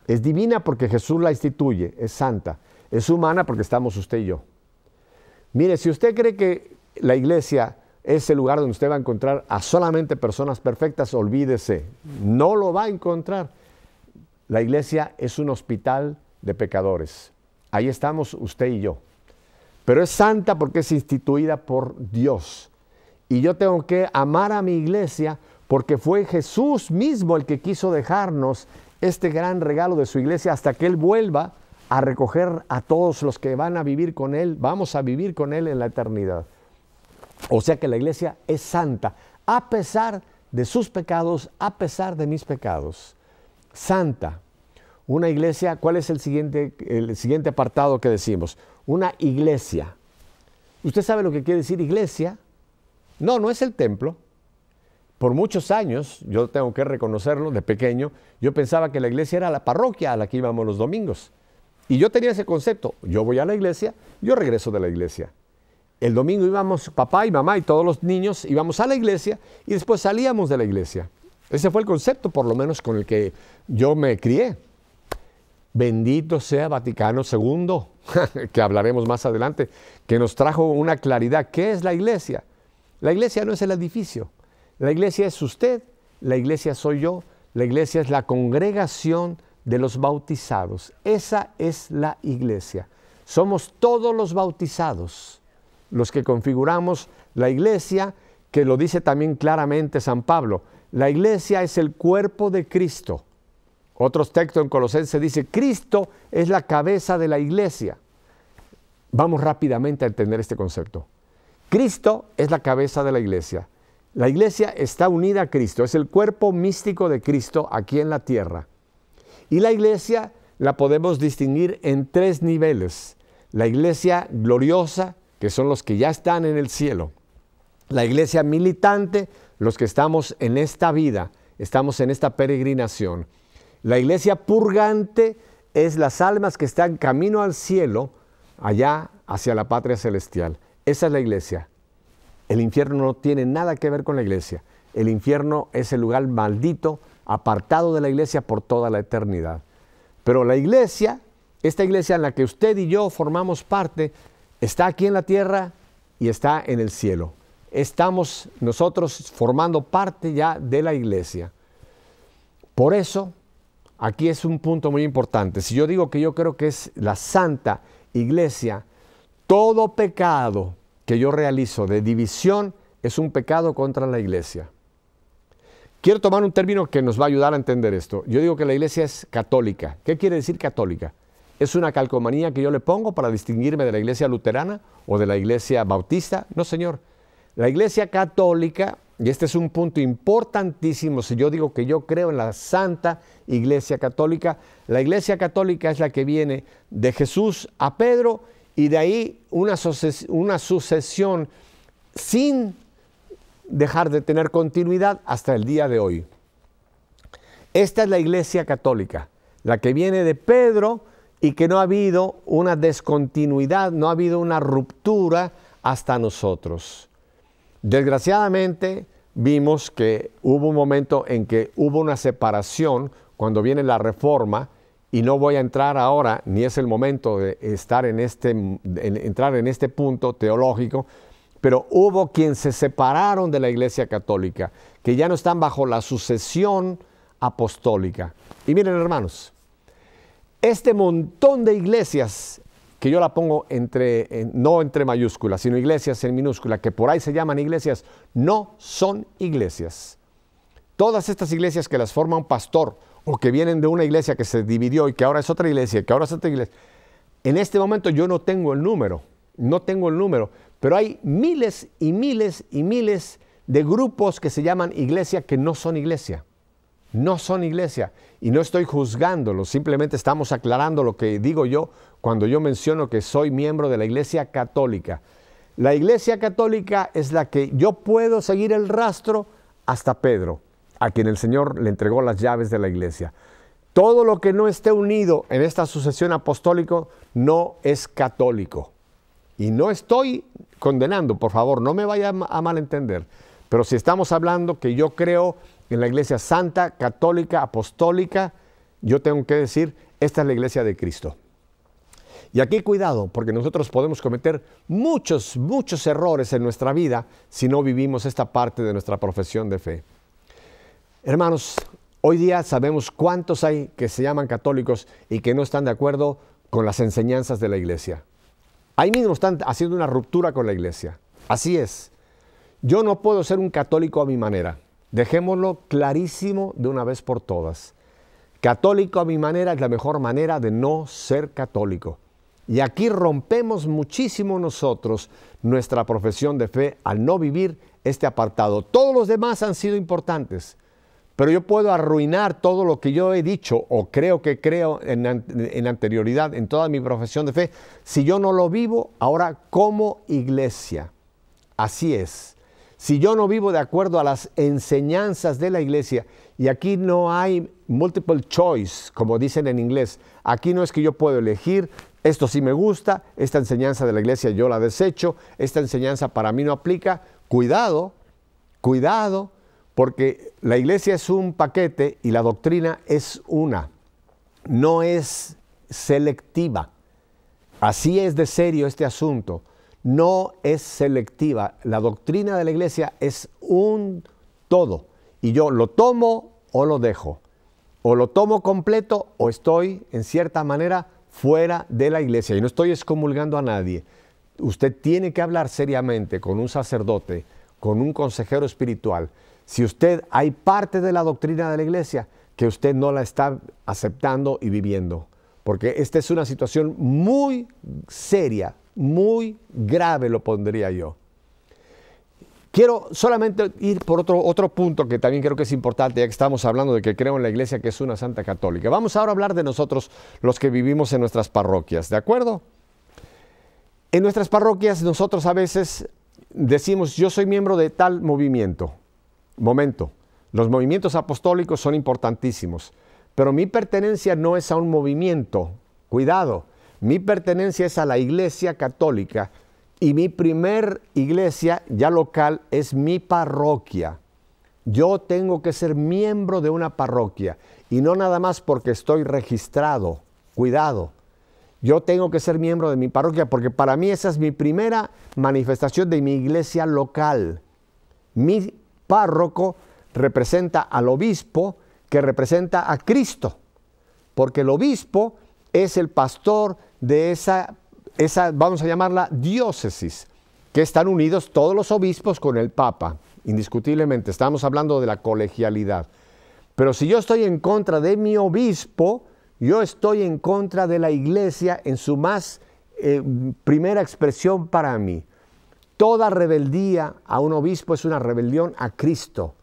Es divina porque Jesús la instituye, es santa. Es humana porque estamos usted y yo. Mire, si usted cree que la iglesia es el lugar donde usted va a encontrar a solamente personas perfectas, olvídese, no lo va a encontrar. La iglesia es un hospital de pecadores. Ahí estamos usted y yo. Pero es santa porque es instituida por Dios. Y yo tengo que amar a mi iglesia porque fue Jesús mismo el que quiso dejarnos este gran regalo de su iglesia hasta que Él vuelva a recoger a todos los que van a vivir con Él. Vamos a vivir con Él en la eternidad. O sea que la iglesia es santa, a pesar de sus pecados, a pesar de mis pecados. Santa. Una iglesia, ¿cuál es el siguiente apartado que decimos? Una iglesia. ¿Usted sabe lo que quiere decir iglesia? No, no es el templo. Por muchos años, yo tengo que reconocerlo, de pequeño, yo pensaba que la iglesia era la parroquia a la que íbamos los domingos. Y yo tenía ese concepto, yo voy a la iglesia, yo regreso de la iglesia. El domingo íbamos, papá y mamá y todos los niños íbamos a la iglesia y después salíamos de la iglesia. Ese fue el concepto, por lo menos, con el que yo me crié. Bendito sea Vaticano II, que hablaremos más adelante, que nos trajo una claridad. ¿Qué es la iglesia? La iglesia no es el edificio. La iglesia es usted, la iglesia soy yo, la iglesia es la congregación de los bautizados. Esa es la iglesia. Somos todos los bautizados los que configuramos la iglesia, que lo dice también claramente San Pablo. La iglesia es el cuerpo de Cristo. Otros textos en Colosenses dice, Cristo es la cabeza de la iglesia. Vamos rápidamente a entender este concepto. Cristo es la cabeza de la iglesia. La iglesia está unida a Cristo, es el cuerpo místico de Cristo aquí en la tierra. Y la iglesia la podemos distinguir en tres niveles. La iglesia gloriosa, que son los que ya están en el cielo. La iglesia militante, los que estamos en esta vida, estamos en esta peregrinación. La iglesia purgante es las almas que están camino al cielo, allá hacia la patria celestial. Esa es la iglesia. El infierno no tiene nada que ver con la iglesia. El infierno es el lugar maldito, apartado de la iglesia por toda la eternidad. Pero la iglesia, esta iglesia en la que usted y yo formamos parte, está aquí en la tierra y está en el cielo. Estamos nosotros formando parte ya de la iglesia. Por eso, aquí es un punto muy importante. Si yo digo que yo creo que es la santa iglesia, todo pecado que yo realizo de división es un pecado contra la iglesia. Quiero tomar un término que nos va a ayudar a entender esto. Yo digo que la iglesia es católica. ¿Qué quiere decir católica? ¿Es una calcomanía que yo le pongo para distinguirme de la iglesia luterana o de la iglesia bautista? No, señor. La iglesia católica, y este es un punto importantísimo, si yo digo que yo creo en la santa iglesia católica, la iglesia católica es la que viene de Jesús a Pedro y de ahí una sucesión sin dejar de tener continuidad hasta el día de hoy. Esta es la iglesia católica, la que viene de Pedro y que no ha habido una descontinuidad, no ha habido una ruptura hasta nosotros. Desgraciadamente vimos que hubo un momento en que hubo una separación cuando viene la Reforma, y no voy a entrar ahora, ni es el momento de entrar en este punto teológico, pero hubo quienes se separaron de la Iglesia Católica, que ya no están bajo la sucesión apostólica. Y miren, hermanos, este montón de iglesias, que yo la pongo no entre mayúsculas, sino iglesias en minúscula, que por ahí se llaman iglesias, no son iglesias. Todas estas iglesias que las forma un pastor, o que vienen de una iglesia que se dividió y que ahora es otra iglesia, que ahora es otra iglesia, En este momento yo no tengo el número, pero hay miles y miles y miles de grupos que se llaman iglesia que no son iglesia. No son iglesia. Y no estoy juzgándolos, simplemente estamos aclarando lo que digo yo cuando yo menciono que soy miembro de la Iglesia Católica. La Iglesia Católica es la que yo puedo seguir el rastro hasta Pedro, a quien el Señor le entregó las llaves de la iglesia. Todo lo que no esté unido en esta sucesión apostólica no es católico. Y no estoy condenando, por favor, no me vaya a malentender. Pero si estamos hablando que yo creo en la iglesia santa, católica, apostólica, yo tengo que decir, esta es la iglesia de Cristo. Y aquí cuidado, porque nosotros podemos cometer muchos errores en nuestra vida si no vivimos esta parte de nuestra profesión de fe. Hermanos, hoy día sabemos cuántos hay que se llaman católicos y que no están de acuerdo con las enseñanzas de la iglesia. Ahí mismo están haciendo una ruptura con la iglesia. Así es. Yo no puedo ser un católico a mi manera. Dejémoslo clarísimo de una vez por todas. Católico a mi manera es la mejor manera de no ser católico. Y aquí rompemos muchísimo nosotros nuestra profesión de fe al no vivir este apartado. Todos los demás han sido importantes, pero yo puedo arruinar todo lo que yo he dicho o creo que creo en anterioridad en toda mi profesión de fe si yo no lo vivo ahora como iglesia. Así es. Si yo no vivo de acuerdo a las enseñanzas de la iglesia, y aquí no hay multiple choice, como dicen en inglés, aquí no es que yo puedo elegir, esto sí me gusta, esta enseñanza de la iglesia yo la desecho, esta enseñanza para mí no aplica. Cuidado, cuidado, porque la iglesia es un paquete y la doctrina es una, no es selectiva. Así es de serio este asunto. No es selectiva. La doctrina de la iglesia es un todo. Y yo lo tomo o lo dejo. O lo tomo completo o estoy, en cierta manera, fuera de la iglesia. Y no estoy excomulgando a nadie. Usted tiene que hablar seriamente con un sacerdote, con un consejero espiritual. Si usted hay parte de la doctrina de la iglesia que usted no la está aceptando y viviendo. Porque esta es una situación muy seria, muy grave lo pondría yo. Quiero solamente ir por otro punto que también creo que es importante, ya que estamos hablando de que creo en la iglesia que es una santa católica. Vamos ahora a hablar de nosotros, los que vivimos en nuestras parroquias, ¿de acuerdo? En nuestras parroquias nosotros a veces decimos, yo soy miembro de tal movimiento. Momento, los movimientos apostólicos son importantísimos, pero mi pertenencia no es a un movimiento, cuidado. Mi pertenencia es a la Iglesia Católica y mi primer iglesia ya local es mi parroquia. Yo tengo que ser miembro de una parroquia y no nada más porque estoy registrado. Cuidado. Yo tengo que ser miembro de mi parroquia porque para mí esa es mi primera manifestación de mi iglesia local. Mi párroco representa al obispo que representa a Cristo, porque el obispo es el pastor de esa, vamos a llamarla diócesis, que están unidos todos los obispos con el Papa, indiscutiblemente, estamos hablando de la colegialidad. Pero si yo estoy en contra de mi obispo, yo estoy en contra de la iglesia en su más primera expresión para mí. Toda rebeldía a un obispo es una rebelión a Cristo.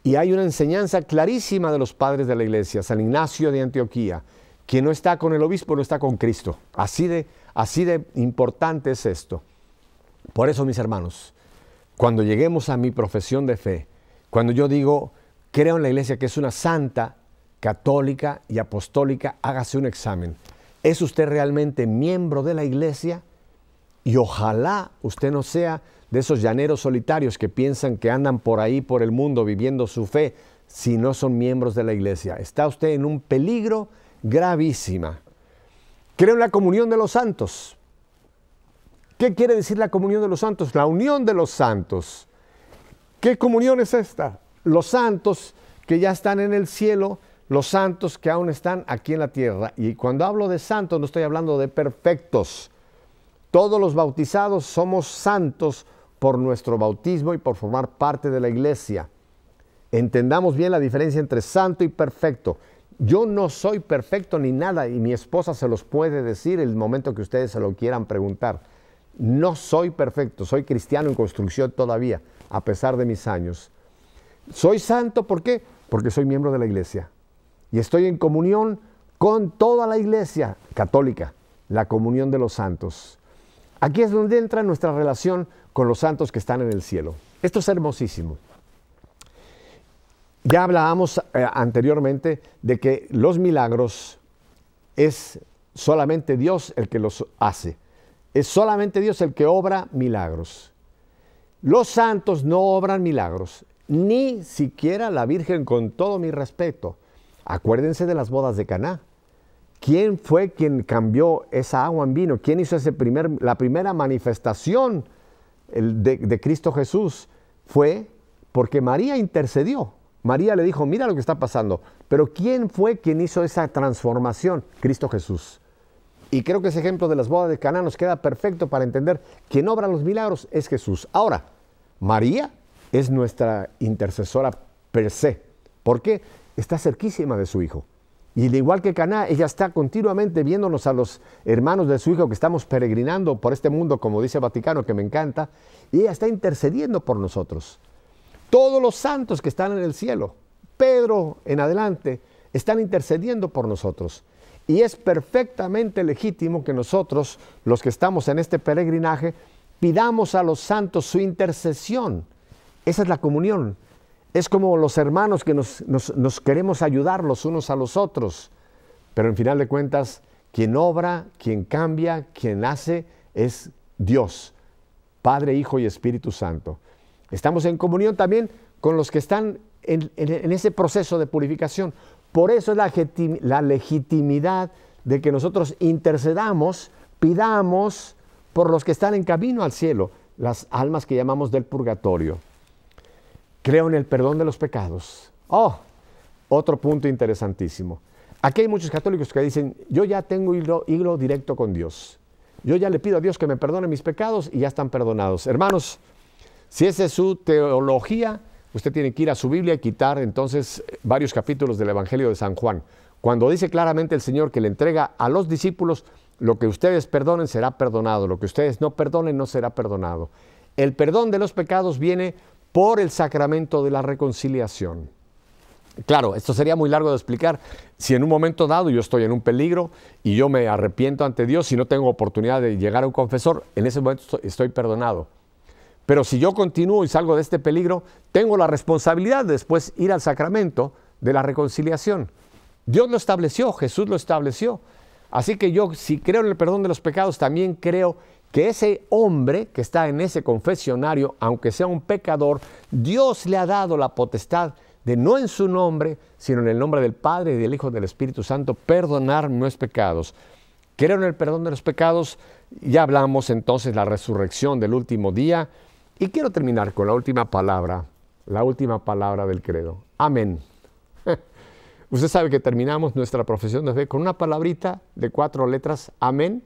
Y hay una enseñanza clarísima de los padres de la iglesia, San Ignacio de Antioquía, quien no está con el obispo no está con Cristo. Así de importante es esto. Por eso, mis hermanos, cuando lleguemos a mi profesión de fe, cuando yo digo, creo en la iglesia que es una santa, católica y apostólica, hágase un examen. ¿Es usted realmente miembro de la iglesia? Y ojalá usted no sea de esos llaneros solitarios que piensan que andan por ahí, por el mundo, viviendo su fe, si no son miembros de la iglesia. Está usted en un peligro gravísima. Creo en la comunión de los santos. ¿Qué quiere decir la comunión de los santos? La unión de los santos. ¿Qué comunión es esta? Los santos que ya están en el cielo, los santos que aún están aquí en la tierra. Y cuando hablo de santos no estoy hablando de perfectos. Todos los bautizados somos santos por nuestro bautismo y por formar parte de la iglesia. Entendamos bien la diferencia entre santo y perfecto. Yo no soy perfecto ni nada, y mi esposa se los puede decir el momento que ustedes se lo quieran preguntar. No soy perfecto, soy cristiano en construcción todavía, a pesar de mis años. Soy santo, ¿por qué? Porque soy miembro de la iglesia y estoy en comunión con toda la iglesia católica, la comunión de los santos. Aquí es donde entra nuestra relación con los santos que están en el cielo. Esto es hermosísimo. Ya hablábamos anteriormente de que los milagros es solamente Dios el que los hace. Es solamente Dios el que obra milagros. Los santos no obran milagros, ni siquiera la Virgen, con todo mi respeto. Acuérdense de las bodas de Caná. ¿Quién fue quien cambió esa agua en vino? ¿Quién hizo la primera manifestación de Cristo Jesús? Fue porque María intercedió. María le dijo, mira lo que está pasando. Pero ¿quién fue quien hizo esa transformación? Cristo Jesús. Y creo que ese ejemplo de las bodas de Caná nos queda perfecto para entender que quien obra los milagros es Jesús. Ahora, María es nuestra intercesora per se. ¿Por qué? Está cerquísima de su Hijo. Y al igual que Caná, ella está continuamente viéndonos a los hermanos de su Hijo que estamos peregrinando por este mundo, como dice Vaticano, que me encanta, y ella está intercediendo por nosotros. Todos los santos que están en el cielo, Pedro en adelante, están intercediendo por nosotros. Y es perfectamente legítimo que nosotros, los que estamos en este peregrinaje, pidamos a los santos su intercesión. Esa es la comunión. Es como los hermanos que nos queremos ayudar los unos a los otros. Pero en final de cuentas, quien obra, quien cambia, quien hace, es Dios, Padre, Hijo y Espíritu Santo. Estamos en comunión también con los que están en ese proceso de purificación. Por eso es la legitimidad de que nosotros intercedamos, pidamos por los que están en camino al cielo, las almas que llamamos del purgatorio. Creo en el perdón de los pecados. Otro punto interesantísimo. Aquí hay muchos católicos que dicen, yo ya tengo hilo directo con Dios. Yo ya le pido a Dios que me perdone mis pecados y ya están perdonados. Hermanos, si esa es su teología, usted tiene que ir a su Biblia y quitar entonces varios capítulos del Evangelio de San Juan. Cuando dice claramente el Señor que le entrega a los discípulos, lo que ustedes perdonen será perdonado, lo que ustedes no perdonen no será perdonado. El perdón de los pecados viene por el sacramento de la reconciliación. Claro, esto sería muy largo de explicar. Si en un momento dado yo estoy en un peligro y yo me arrepiento ante Dios y no tengo oportunidad de llegar a un confesor, en ese momento estoy perdonado. Pero si yo continúo y salgo de este peligro, tengo la responsabilidad de después ir al sacramento de la reconciliación. Dios lo estableció, Jesús lo estableció. Así que yo, si creo en el perdón de los pecados, también creo que ese hombre que está en ese confesionario, aunque sea un pecador, Dios le ha dado la potestad de, no en su nombre, sino en el nombre del Padre y del Hijo y del Espíritu Santo, perdonar nuestros pecados. Creo en el perdón de los pecados. Ya hablamos entonces de la resurrección del último día. Y quiero terminar con la última palabra del credo. Amén. Usted sabe que terminamos nuestra profesión de fe con una palabrita de 4 letras, amén.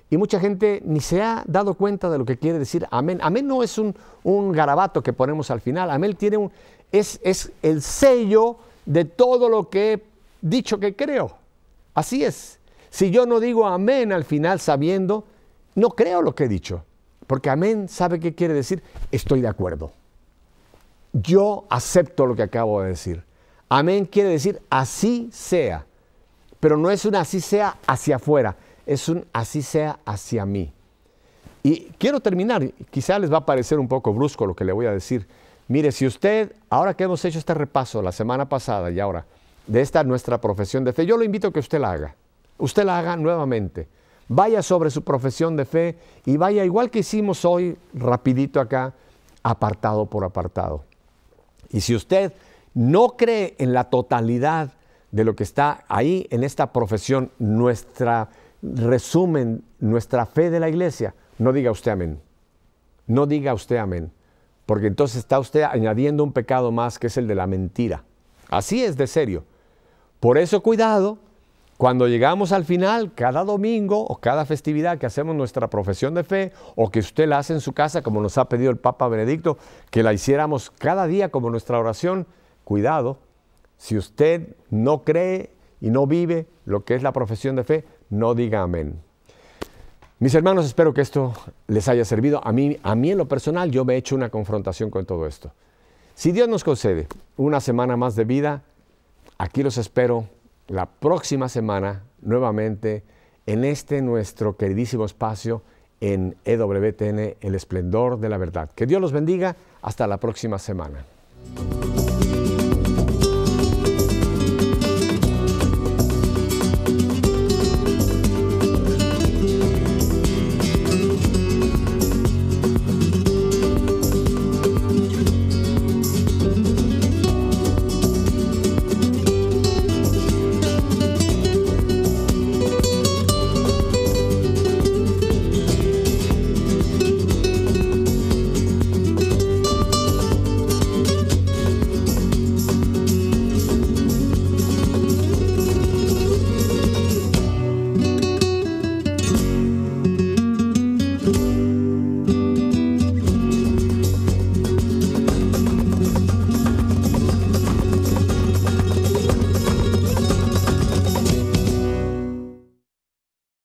Y mucha gente ni se ha dado cuenta de lo que quiere decir amén. Amén no es un garabato que ponemos al final. Amén es el sello de todo lo que he dicho que creo. Así es. Si yo no digo amén al final sabiendo, no creo lo que he dicho. Porque amén, ¿sabe qué quiere decir? Estoy de acuerdo. Yo acepto lo que acabo de decir. Amén quiere decir así sea. Pero no es un así sea hacia afuera. Es un así sea hacia mí. Y quiero terminar. Quizá les va a parecer un poco brusco lo que le voy a decir. Mire, si usted, ahora que hemos hecho este repaso la semana pasada y ahora, de esta nuestra profesión de fe, yo lo invito a que usted la haga. Usted la haga nuevamente. Vaya sobre su profesión de fe y vaya igual que hicimos hoy, rapidito acá, apartado por apartado. Y si usted no cree en la totalidad de lo que está ahí en esta profesión, nuestra resumen, nuestra fe de la iglesia, no diga usted amén. No diga usted amén, porque entonces está usted añadiendo un pecado más, que es el de la mentira. Así es de serio. Por eso cuidado. Cuando llegamos al final, cada domingo o cada festividad que hacemos nuestra profesión de fe, o que usted la hace en su casa, como nos ha pedido el Papa Benedicto, que la hiciéramos cada día como nuestra oración, cuidado, Si usted no cree y no vive lo que es la profesión de fe, no diga amén. Mis hermanos, espero que esto les haya servido. A mí en lo personal, yo me he hecho una confrontación con todo esto. Si Dios nos concede una semana más de vida, aquí los espero la próxima semana nuevamente en este nuestro queridísimo espacio en EWTN, El Esplendor de la Verdad. Que Dios los bendiga. Hasta la próxima semana.